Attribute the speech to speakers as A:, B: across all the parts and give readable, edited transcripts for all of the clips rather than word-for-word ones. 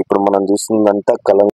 A: ఇప్పుడు మనం చూస్తుందంతా కలం.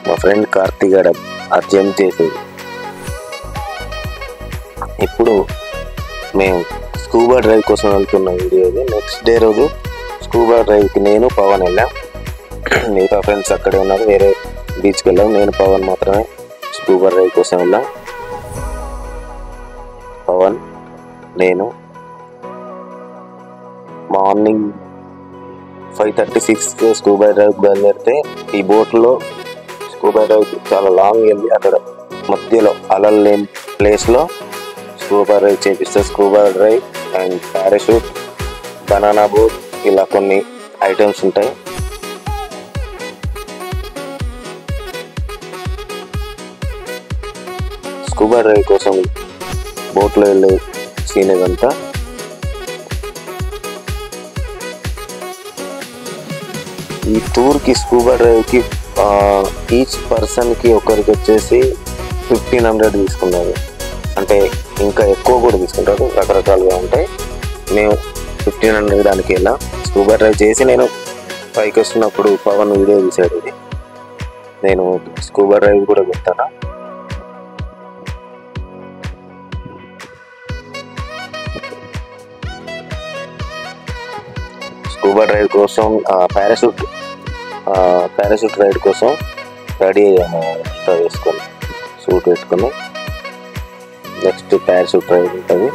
A: మా ఫ్రెండ్ కార్తీక్ గారు అర్జెంట్ చేసేది. ఇప్పుడు మేము స్కూబా డ్రైవ్ కోసం వెళ్తున్న వీడియో ఇది. నెక్స్ట్ డే రోజు స్కూబా డ్రైవ్కి నేను పవన్ వెళ్ళాం. మిగతా ఫ్రెండ్స్ అక్కడే ఉన్నారు, వేరే బీచ్కి వెళ్ళాం. నేను పవన్ మాత్రమే స్కూబా డ్రైవ్ కోసం వెళ్ళాం. పవన్, నేను, మార్నింగ్ 5:36 స్కూబా డ్రైవ్ బయలుదేరితే ఈ బోట్లో స్కూబా డ్రైవ్ చాలా లాంగ్ వెళ్ళి అక్కడ మధ్యలో అలలు లేని ప్లేస్లో స్కూబా డ్రైవ్ చేపిస్తే scuba drive and parachute, banana boat ఇలా కొన్ని ఐటమ్స్ ఉంటాయి. స్కూబా డ్రైవ్ కోసం బోట్లో వెళ్ళే సీన్ ఇదంతా. ఈ టూర్కి స్కూబా డ్రైవ్కి ఈచ్ పర్సన్కి ఒకరికి వచ్చేసి 1500 తీసుకున్నారు. అంటే ఇంకా ఎక్కువ కూడా తీసుకుంటారు, రకరకాలుగా ఉంటాయి. మేము 1500 దానికి వెళ్ళాం. స్కూబా డ్రైవ్ చేసి నేను పైకి వస్తున్నప్పుడు పవన్ వీడియో తీశాడు. ఇది నేను స్కూబా డ్రైవ్ కూడా పెడతాను. స్కూబా డ్రైవ్ కోసం పారాషూట్ రైడ్ కోసం రెడీ అయ్యాము. వేసుకొని సూట్ పెట్టుకుని నెక్స్ట్ పారాషూట్ రైడ్ ఉంటుంది.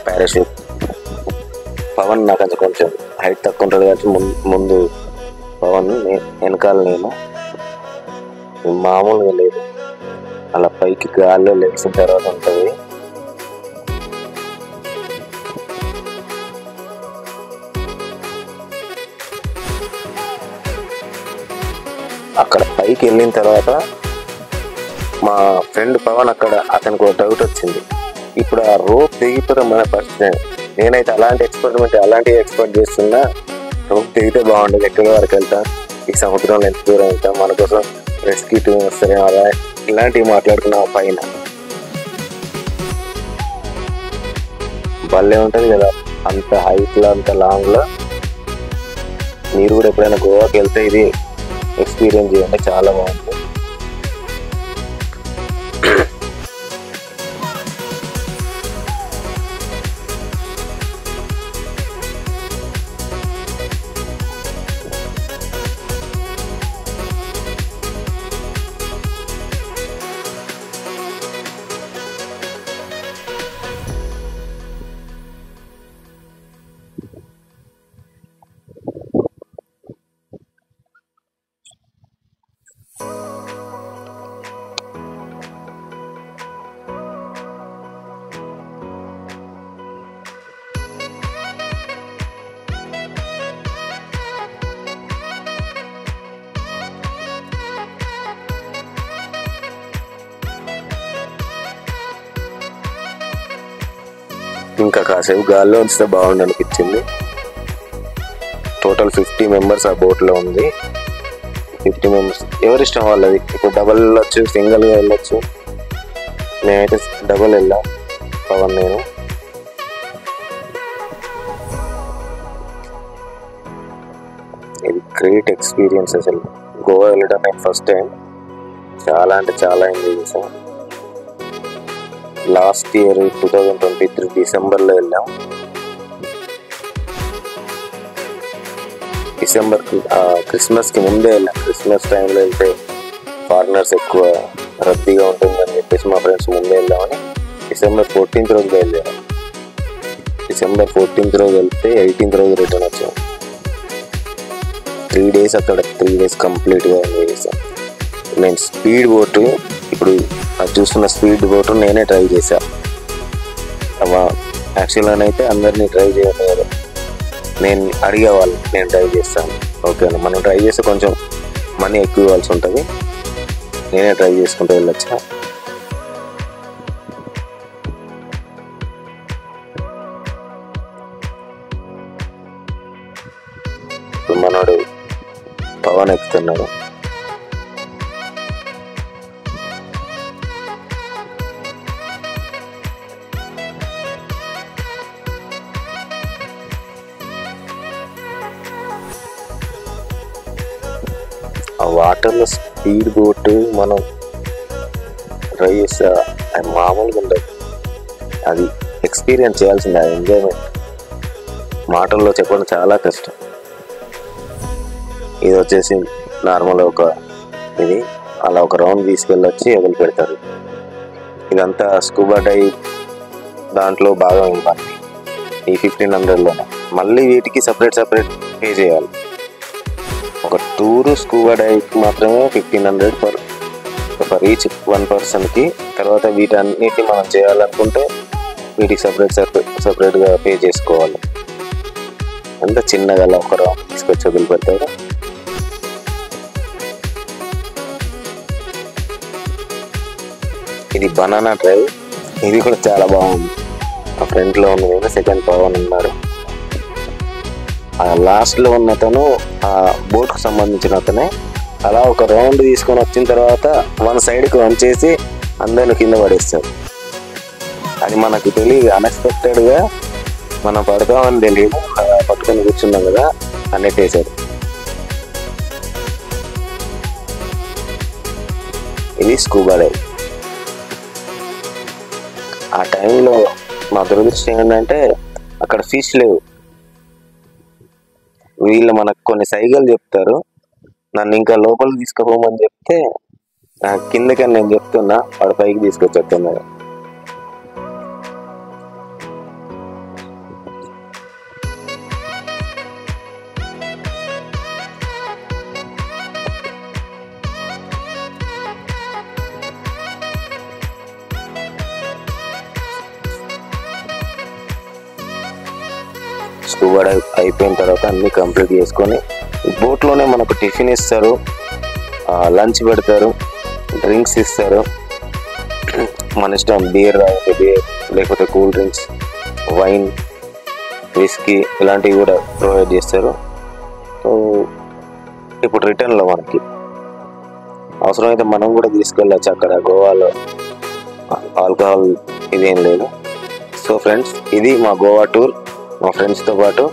A: పారాషూట్ పవన్ నాకు కొంచెం హైట్ తక్కువ ఉంటుంది కాబట్టి ముందు పవన్, వెనకాల నేను. మామూలుగా లేదు, అలా పైకి గాల్లో లేచిన తర్వాత ఉంటుంది. అక్కడ పైకి వెళ్ళిన తర్వాత మా ఫ్రెండ్ పవన్ అతనికి ఒక డౌట్ వచ్చింది. ఇప్పుడు ఆ రోప్ తెగిపోతే మన పరిస్థితి. నేనైతే అలాంటివి ఎక్స్పెక్ట్ చేస్తున్నా. రోప్ తెగితే బాగుండదు, ఎక్కడి వరకు వెళ్తా, ఈ సముద్రంలో ఎంత దూరం వెళ్తా, మన కోసం రెస్క్యూ టీమ్ వస్తారే అలా ఇలాంటివి మాట్లాడుకున్నాం. పైన భలే ఉంటుంది కదా, అంత హైట్లో అంత లాంగ్లో. మీరు కూడా ఎప్పుడైనా గోవాకి వెళ్తే ఇది ఎక్స్పీరియన్స్ చేయండి, చాలా బాగుంటుంది. ఇంకా కాసేపు గాల్లో ఉంచితే బాగుండు అనిపించింది. టోటల్ 50 మెంబర్స్ ఆ బోట్లో ఉంది. 50 మెంబర్స్ ఎవరిష్టం వాళ్ళది. ఇప్పుడు డబల్ వెళ్ళొచ్చు, సింగిల్గా వెళ్ళొచ్చు. నేనైతే డబల్ వెళ్ళా, పవన్ నేను. ఇది గ్రేట్ ఎక్స్పీరియన్స్. అసలు గోవా వెళ్ళడం నేను ఫస్ట్ టైం. చాలా అంటే చాలా ఎంజాయ్ చేశాను. లాస్ట్ ఇయర్ 2023 డిసెంబర్లో వెళ్ళాం. క్రిస్మస్కి ముందే వెళ్ళాం. క్రిస్మస్ టైంలో వెళ్తే ఫారినర్స్ ఎక్కువ రద్దీగా ఉంటుందని చెప్పేసి మా ఫ్రెండ్స్ ముందే వెళ్దామని December 14th రోజు బయలుదేరాం. December 14th రోజు వెళ్తే 18th రోజు రిటర్న్ వచ్చాం. 3 days అక్కడ 3 days కంప్లీట్గా ఎంజాయ్ చేశాం. నేను స్పీడ్ బోటు, ఇప్పుడు చూస్తున్న స్పీడ్ బోటు నేనే ట్రై చేశా. యాక్చువల్గా అయితే అందరినీ ట్రై చేయలేదు. నేను అడిగేవాళ్ళు, నేను ట్రై చేస్తాను. ఓకేనా, మనం ట్రై చేస్తే కొంచెం మనీ ఎక్కువ ఇవ్వాల్సి ఉంటుంది. నేనే ట్రై చేసుకుంటూ వెళ్ళొచ్చా. ఇప్పుడు మనోడు పవన్ ఎక్కుతున్నాడు. ఆ వాటర్లో స్పీడ్ బోట్ మనం ట్రై చేస్తే అది మామూలుగా ఉండదు. అది ఎక్స్పీరియన్స్ చేయాల్సింది, ఆ ఎంజాయ్మెంట్ మాటల్లో చెప్పడం చాలా కష్టం. ఇది వచ్చేసి నార్మల్ ఇది అలా ఒక రౌండ్ తీసుకెళ్ళొచ్చి వదిలి పెడతారు. ఇదంతా స్కూబా డైవ్ దాంట్లో భాగం ఇవ్వాలి ఈ 1500లోనే. మళ్ళీ వీటికి సపరేట్ పే చేయాలి. ఒక టూరు స్కూబా డైవ్కి మాత్రమే 1500 ఫర్ ఈచ్ 1 పర్సన్కి. తర్వాత వీటన్నిటిని మనం చేయాలనుకుంటే వీటికి సపరేట్గా పే చేసుకోవాలి. అంత చిన్నగా ఒక రౌండ్ తీసుకొచ్చి వదిలి పెడతారు. ఇది బనానా డ్రైవ్. ఇది కూడా చాలా బాగుంది. ఆ ఫ్రంట్లో ఉన్న మీద సెకండ్ పవన్ ఉన్నాడు. ఆ లాస్ట్లో ఉన్న అతను ఆ బోట్కు సంబంధించిన అతనే. అలా ఒక రౌండ్ తీసుకొని వచ్చిన తర్వాత వన్ సైడ్కి వంచేసి అందరిని కింద పడేస్తాడు. అది మనకు తెలియదు, అన్ఎక్స్పెక్టెడ్గా మనం పడతామని తెలియదు. పట్టుకొని కూర్చున్నాం కదా అన్నట్టేశాడు. ఇది స్కూబా డైవ్. ఆ టైంలో మా దురదృష్టం ఏంటంటే అక్కడ ఫిష్ లేవు. వీళ్ళు మనకు కొన్ని సైగలు చెప్తారు. నన్ను ఇంకా లోపలికి తీసుకుపోమని చెప్తే కిందకని నేను చెప్తున్నా, వాడు పైకి తీసుకొచ్చేస్తున్నాడు. స్కూబా డైవ్ అయిపోయిన తర్వాత అన్ని కంప్లీట్ చేసుకొని బోట్లోనే మనకు టిఫిన్ ఇస్తారు, లంచ్ పెడతారు, డ్రింక్స్ ఇస్తారు. మన ఇష్టం, బీర్ లేకపోతే కూల్ డ్రింక్స్, వైన్, విస్కీ ఇలాంటివి కూడా ప్రొవైడ్ చేస్తారు. సో ఇప్పుడు రిటర్న్లో మనకి అవసరమైతే మనం కూడా తీసుకెళ్ళచ్చు. అక్కడ గోవాలో ఆల్కహాల్ ఇదేం లేదు. సో ఫ్రెండ్స్, ఇది మా గోవా టూర్ మా ఫ్రెండ్స్తో పాటు.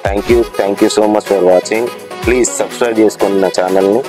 A: Thank you so much for watching. Please subscribe చేసుకోండి నా ఛానల్ని.